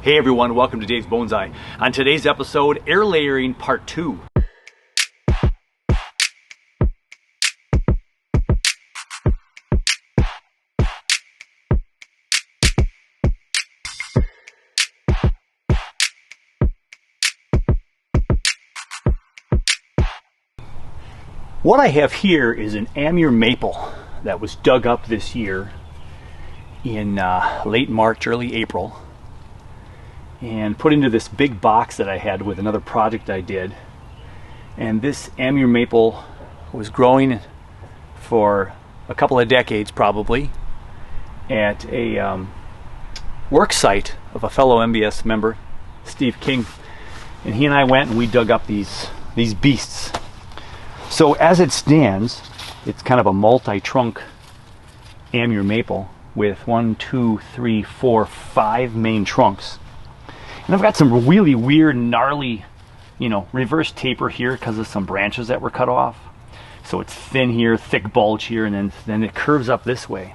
Hey everyone, welcome to Dave's Bonsai. On today's episode, air layering part 2. What I have here is an Amur maple that was dug up this year in late March, early April, and put into this big box that I had with another project I did. And this Amur maple was growing for a couple of decades probably at a work site of a fellow MBS member, Steve King, and he and I went and we dug up these beasts. So as it stands, it's kind of a multi-trunk Amur maple with 1, 2, 3, 4, 5 main trunks. And I've got some really weird, gnarly, reverse taper here because of some branches that were cut off. So it's thin here, thick bulge here, and then it curves up this way.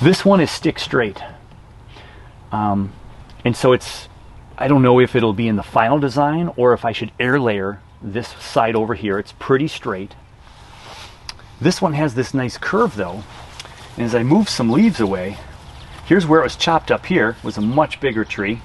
This one is stick straight. And so I don't know if it'll be in the final design or if I should air layer this side over here. It's pretty straight. This one has this nice curve though. And as I move some leaves away, here's where it was chopped up here. It was a much bigger tree.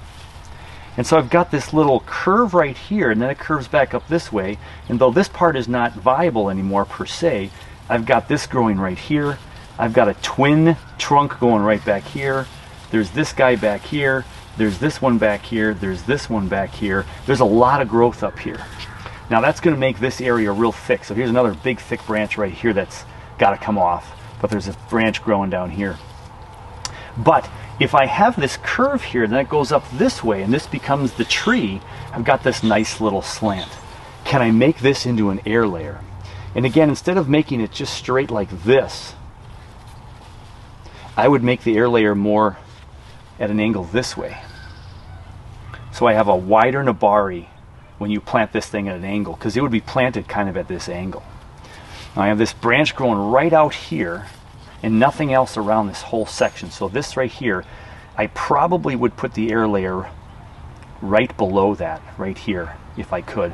And so I've got this little curve right here, and then it curves back up this way. And though this part is not viable anymore per se, I've got this growing right here. I've got a twin trunk going right back here. There's this guy back here. There's this one back here. There's this one back here. There's a lot of growth up here. Now that's going to make this area real thick. So here's another big thick branch right here that's got to come off. But there's a branch growing down here. But if I have this curve here, then it goes up this way, and this becomes the tree. I've got this nice little slant. Can I make this into an air layer? And again, instead of making it just straight like this, I would make the air layer more at an angle this way. So I have a wider nabari when you plant this thing at an angle, because it would be planted kind of at this angle. Now I have this branch growing right out here and nothing else around this whole section. So this right here, I probably would put the air layer right below that, right here, if I could.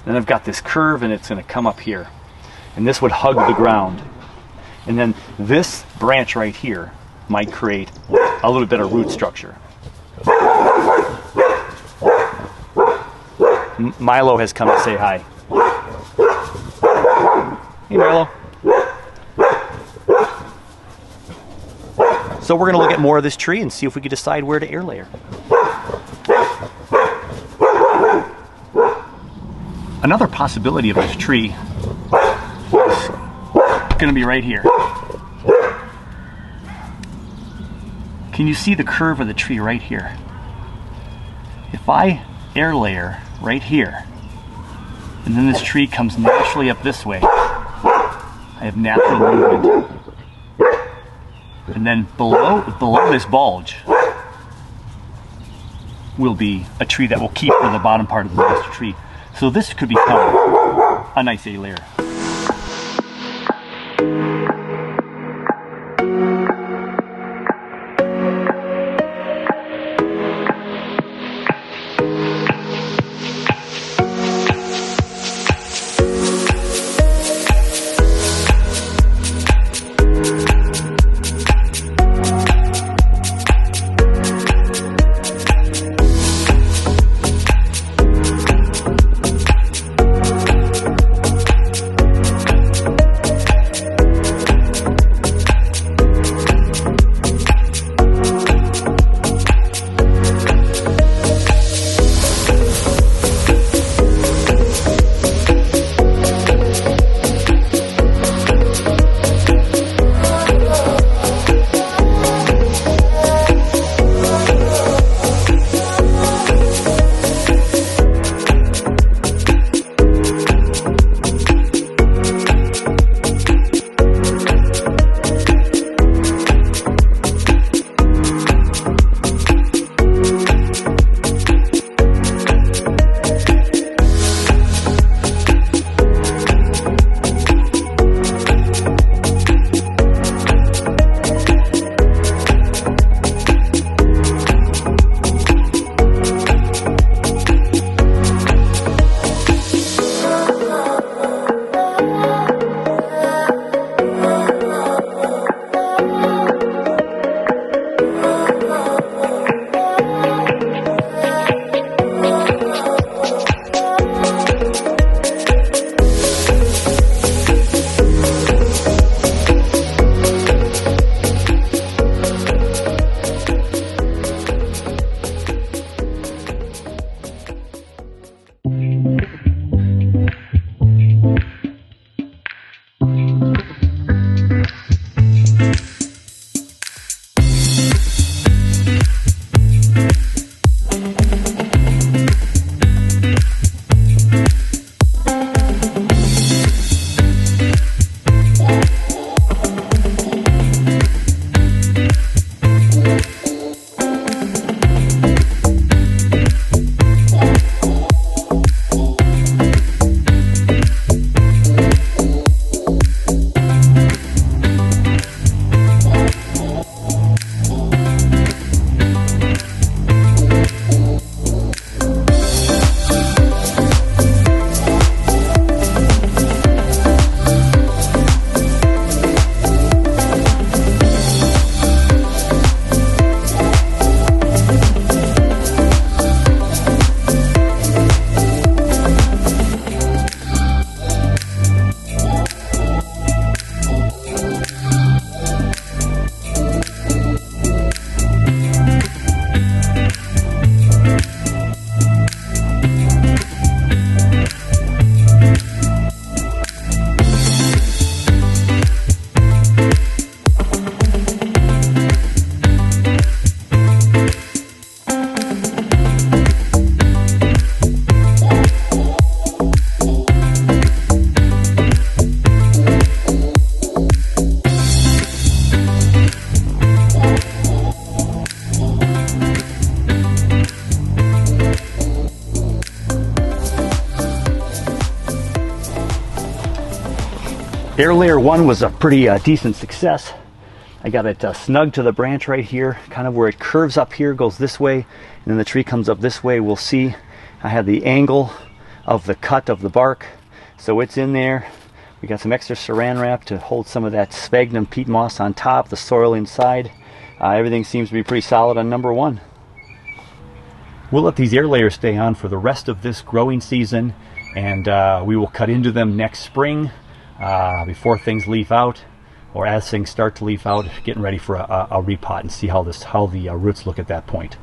Then I've got this curve and it's going to come up here. And this would hug the ground. And then this branch right here might create a little bit of root structure. Milo has come to say hi. Hey Milo. So we're going to look at more of this tree and see if we can decide where to air layer. Another possibility of this tree is going to be right here. Can you see the curve of the tree right here? If I air layer right here, and then this tree comes naturally up this way, I have natural movement. And then below this bulge will be a tree that will keep for the bottom part of the master tree. So this could become a nice air layer. Air layer 1 was a pretty decent success. I got it snug to the branch right here, kind of where it curves up here, goes this way, and then the tree comes up this way. We'll see. I have the angle of the cut of the bark, so it's in there. We got some extra saran wrap to hold some of that sphagnum peat moss on top, the soil inside. Everything seems to be pretty solid on number 1. We'll let these air layers stay on for the rest of this growing season, and we will cut into them next spring before things leaf out, or as things start to leaf out, getting ready for a repot and see how the roots look at that point.